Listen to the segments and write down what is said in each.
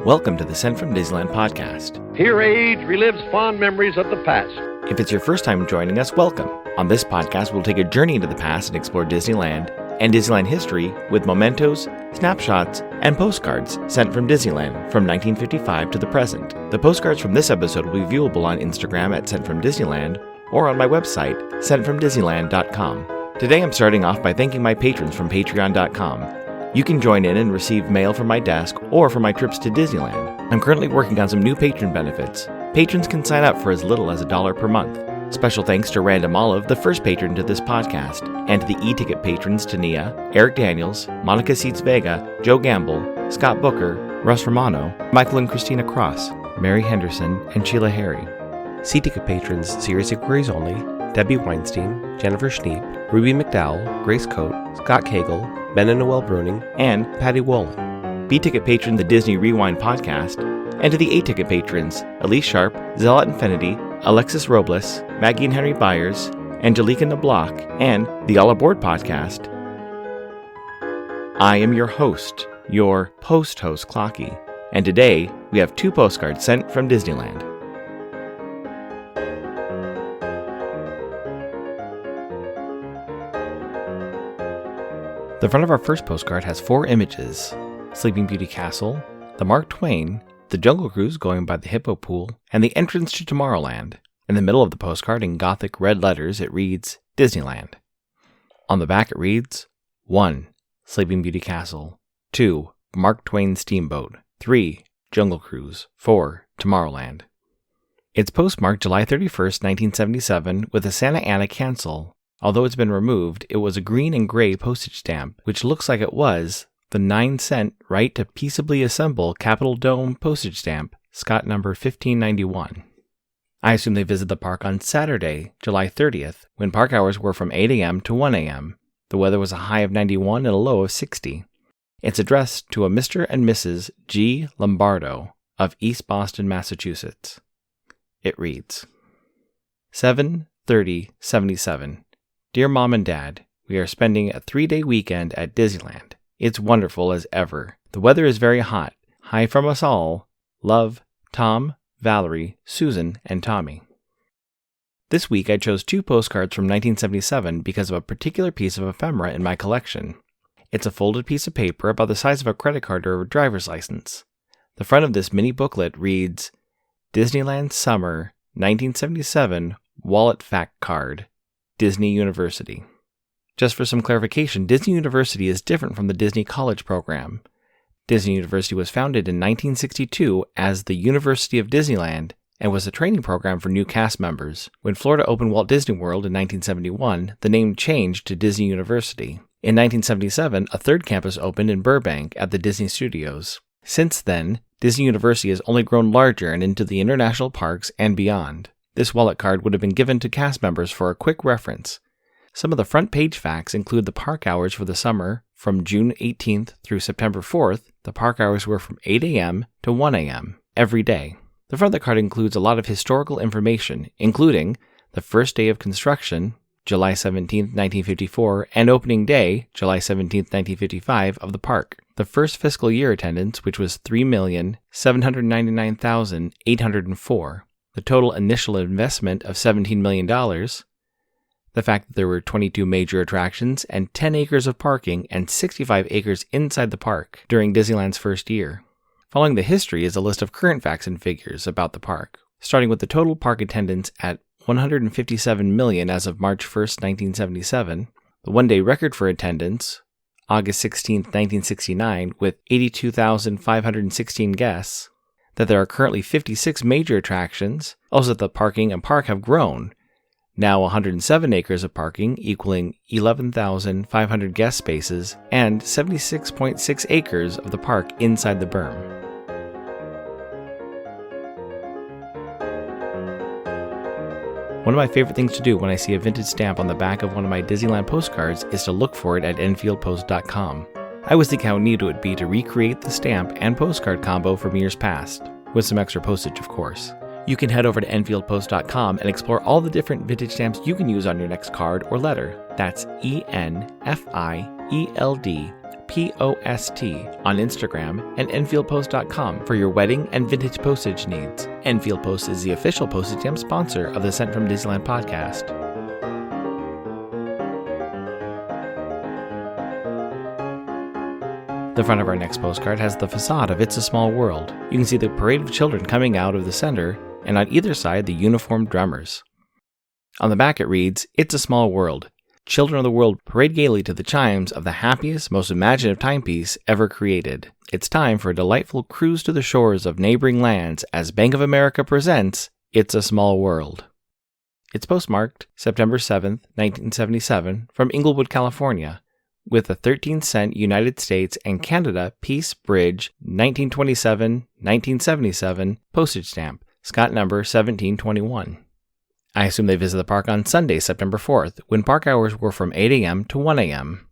Welcome to the Sent from Disneyland podcast. Here age relives fond memories of the past. If it's your first time joining us, welcome. On this podcast, we'll take a journey into the past and explore Disneyland and Disneyland history with mementos, snapshots, and postcards sent from Disneyland from 1955 to the present. The postcards from this episode will be viewable on Instagram at Sent from Disneyland or on my website, sentfromdisneyland.com. Today I'm starting off by thanking my patrons from patreon.com. You can join in and receive mail from my desk or for my trips to Disneyland. I'm currently working on some new patron benefits. Patrons can sign up for as little as $1 per month. Special thanks to Random Olive, the first patron to this podcast, and to the e-ticket patrons Tania, Eric Daniels, Monica Seitz Vega, Joe Gamble, Scott Booker, Russ Romano, Michael and Christina Cross, Mary Henderson, and Sheila Harry. C-ticket patrons Serious Inquiries Only, Debbie Weinstein, Jennifer Schneep, Ruby McDowell, Grace Coate, Scott Cagle, Ben and Noel Bruning, and Patty Wolin. B-ticket patron The Disney Rewind Podcast, and to the A-ticket patrons Elise Sharp, Zealot Infinity, Alexis Robles, Maggie and Henry Byers, Angelica Nablock, and the All Aboard Podcast. I am your host, your post-host Clocky, and today we have 2 postcards sent from Disneyland. The front of our first postcard has 4 images: Sleeping Beauty Castle, the Mark Twain, the Jungle Cruise going by the Hippo Pool, and the entrance to Tomorrowland. In the middle of the postcard, in Gothic red letters, it reads, Disneyland. On the back it reads, 1. Sleeping Beauty Castle, 2. Mark Twain Steamboat, 3. Jungle Cruise, 4. Tomorrowland. It's postmarked July 31st, 1977, with a Santa Ana cancel. Although it's been removed, it was a green and gray postage stamp, which looks like it was the 9-cent right to peaceably assemble Capitol Dome postage stamp, Scott number 1591. I assume they visited the park on Saturday, July 30th, when park hours were from 8 a.m. to 1 a.m. The weather was a high of 91 and a low of 60. It's addressed to a Mr. and Mrs. G. Lombardo of East Boston, Massachusetts. It reads, 7/30/77. Dear Mom and Dad, we are spending a 3-day weekend at Disneyland. It's wonderful as ever. The weather is very hot. Hi from us all. Love, Tom, Valerie, Susan, and Tommy. This week I chose 2 postcards from 1977 because of a particular piece of ephemera in my collection. It's a folded piece of paper about the size of a credit card or a driver's license. The front of this mini booklet reads, Disneyland Summer 1977 Wallet Fact Card, Disney University. Just for some clarification, Disney University is different from the Disney College program. Disney University was founded in 1962 as the University of Disneyland and was a training program for new cast members. When Florida opened Walt Disney World in 1971, the name changed to Disney University. In 1977, a 3rd campus opened in Burbank at the Disney Studios. Since then, Disney University has only grown larger and into the international parks and beyond. This wallet card would have been given to cast members for a quick reference. Some of the front page facts include the park hours for the summer. From June 18th through September 4th, the park hours were from 8 a.m. to 1 a.m. every day. The front of the card includes a lot of historical information, including the first day of construction, July 17th, 1954, and opening day, July 17th, 1955, of the park. The first fiscal year attendance, which was 3,799,804. The total initial investment of $17 million, the fact that there were 22 major attractions and 10 acres of parking and 65 acres inside the park during Disneyland's first year. Following the history is a list of current facts and figures about the park, starting with the total park attendance at 157 million as of March 1st, 1977, the one-day record for attendance, August 16th, 1969, with 82,516 guests, that there are currently 56 major attractions, also that the parking and park have grown, now 107 acres of parking equaling 11,500 guest spaces, and 76.6 acres of the park inside the berm. One of my favorite things to do when I see a vintage stamp on the back of one of my Disneyland postcards is to look for it at EnfieldPost.com. I was thinking how neat it would be to recreate the stamp and postcard combo from years past, with some extra postage of course. You can head over to EnfieldPost.com and explore all the different vintage stamps you can use on your next card or letter. That's ENFIELD @EnfieldPost on Instagram and EnfieldPost.com for your wedding and vintage postage needs. Enfield Post is the official postage stamp sponsor of the Sent from Disneyland podcast. The front of our next postcard has the facade of It's a Small World. You can see the parade of children coming out of the center, and on either side the uniformed drummers. On the back it reads, It's a Small World. Children of the world parade gaily to the chimes of the happiest, most imaginative timepiece ever created. It's time for a delightful cruise to the shores of neighboring lands as Bank of America presents It's a Small World. It's postmarked September 7th, 1977, from Inglewood, California, with a 13-cent United States and Canada Peace Bridge 1927-1977 postage stamp, Scott number 1721. I assume they visit the park on Sunday, September 4th, when park hours were from 8 a.m. to 1 a.m.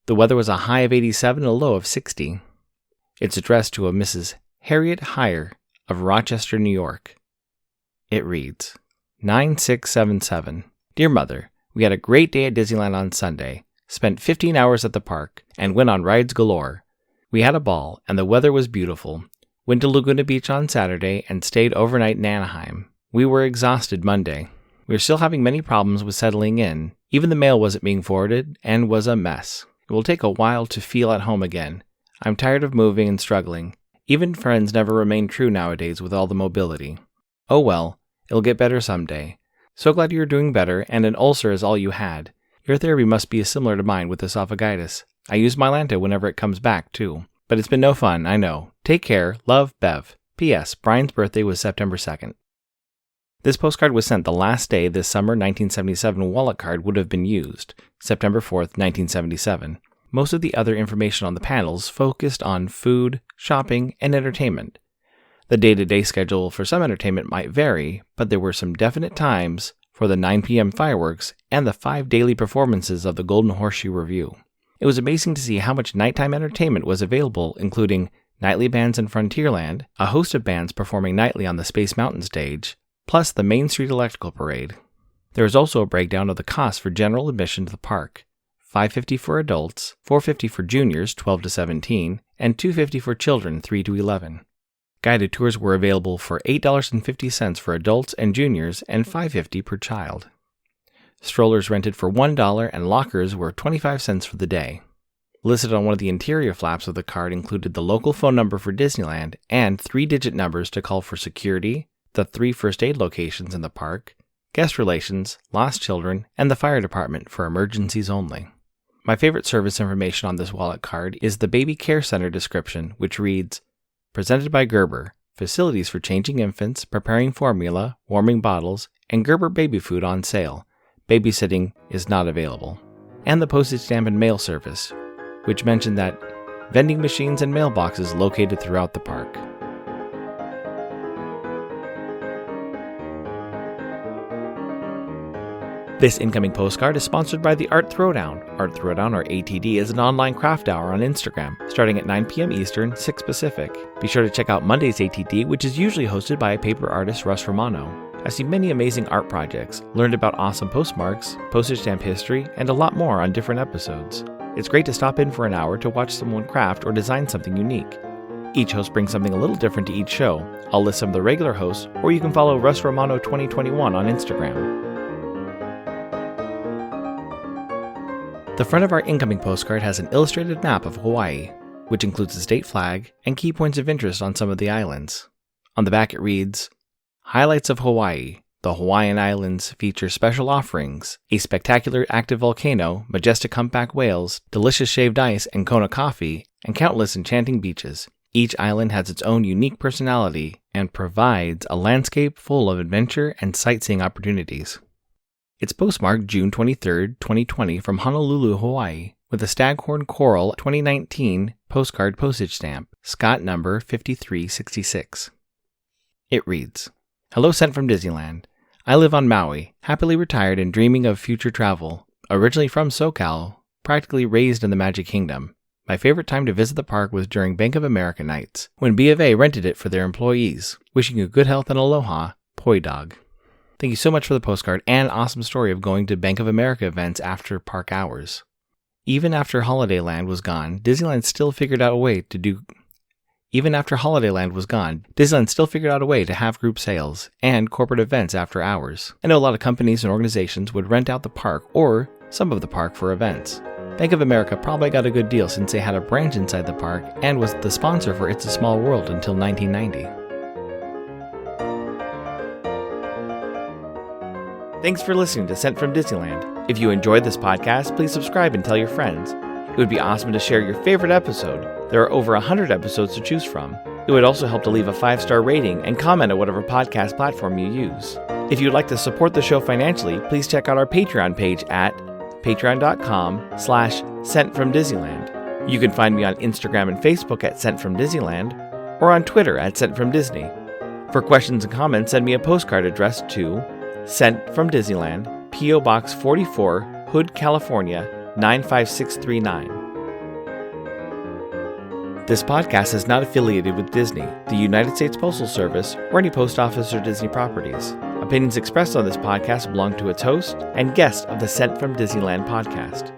The weather was a high of 87 and a low of 60. It's addressed to a Mrs. Harriet Heyer of Rochester, New York. It reads, 9677. Dear Mother, we had a great day at Disneyland on Sunday. Spent 15 hours at the park, and went on rides galore. We had a ball, and the weather was beautiful. Went to Laguna Beach on Saturday, and stayed overnight in Anaheim. We were exhausted Monday. We are still having many problems with settling in. Even the mail wasn't being forwarded, and was a mess. It will take a while to feel at home again. I'm tired of moving and struggling. Even friends never remain true nowadays with all the mobility. Oh well, it'll get better someday. So glad you're doing better, and an ulcer is all you had. Your therapy must be similar to mine with esophagitis. I use Mylanta whenever it comes back, too. But it's been no fun, I know. Take care. Love, Bev. P.S. Brian's birthday was September 2nd. This postcard was sent the last day this summer 1977 wallet card would have been used, September 4th, 1977. Most of the other information on the panels focused on food, shopping, and entertainment. The day-to-day schedule for some entertainment might vary, but there were some definite times for the 9 p.m. fireworks and the 5 daily performances of the Golden Horseshoe Revue. It was amazing to see how much nighttime entertainment was available, including nightly bands in Frontierland, a host of bands performing nightly on the Space Mountain stage, plus the Main Street Electrical Parade. There is also a breakdown of the cost for general admission to the park: $5.50 for adults, $4.50 for juniors 12 to 17, and $2.50 for children 3 to 11. Guided tours were available for $8.50 for adults and juniors and $5.50 per child. Strollers rented for $1 and lockers were 25 cents for the day. Listed on one of the interior flaps of the card included the local phone number for Disneyland and 3-digit numbers to call for security, the 3 first aid locations in the park, guest relations, lost children, and the fire department for emergencies only. My favorite service information on this wallet card is the Baby Care Center description, which reads, Presented by Gerber, facilities for changing infants, preparing formula, warming bottles, and Gerber baby food on sale. Babysitting is not available. And the postage stamp and mail service, which mentioned that vending machines and mailboxes located throughout the park. This incoming postcard is sponsored by the Art Throwdown. Art Throwdown, or ATD, is an online craft hour on Instagram, starting at 9 p.m. Eastern, 6 Pacific. Be sure to check out Monday's ATD, which is usually hosted by paper artist Russ Romano. I've seen many amazing art projects, learned about awesome postmarks, postage stamp history, and a lot more on different episodes. It's great to stop in for an hour to watch someone craft or design something unique. Each host brings something a little different to each show. I'll list some of the regular hosts, or you can follow Russ Romano 2021 on Instagram. The front of our incoming postcard has an illustrated map of Hawaii, which includes the state flag and key points of interest on some of the islands. On the back it reads, Highlights of Hawaii. The Hawaiian Islands feature special offerings: a spectacular active volcano, majestic humpback whales, delicious shaved ice and Kona coffee, and countless enchanting beaches. Each island has its own unique personality and provides a landscape full of adventure and sightseeing opportunities. It's postmarked June 23, 2020 from Honolulu, Hawaii, with a Staghorn Coral 2019 postcard postage stamp, Scott number 5366. It reads, Hello, sent from Disneyland. I live on Maui, happily retired and dreaming of future travel. Originally from SoCal, practically raised in the Magic Kingdom. My favorite time to visit the park was during Bank of America nights, when B of A rented it for their employees. Wishing you good health and aloha, Poi Dog. Thank you so much for the postcard and awesome story of going to Bank of America events after park hours. Even after Holidayland was gone, Disneyland still figured out a way to have group sales and corporate events after hours. I know a lot of companies and organizations would rent out the park or some of the park for events. Bank of America probably got a good deal since they had a branch inside the park and was the sponsor for It's a Small World until 1990. Thanks for listening to Sent from Disneyland. If you enjoyed this podcast, please subscribe and tell your friends. It would be awesome to share your favorite episode. There are over 100 episodes to choose from. It would also help to leave a 5-star rating and comment at whatever podcast platform you use. If you'd like to support the show financially, please check out our Patreon page at patreon.com/sentfromdisneyland. You can find me on Instagram and Facebook at Sent from Disneyland or on Twitter at Sent from Disney. For questions and comments, send me a postcard addressed to Sent from Disneyland, P.O. Box 44, Hood, California, 95639. This podcast is not affiliated with Disney, the United States Postal Service, or any post office or Disney properties. Opinions expressed on this podcast belong to its host and guest of the Sent from Disneyland podcast.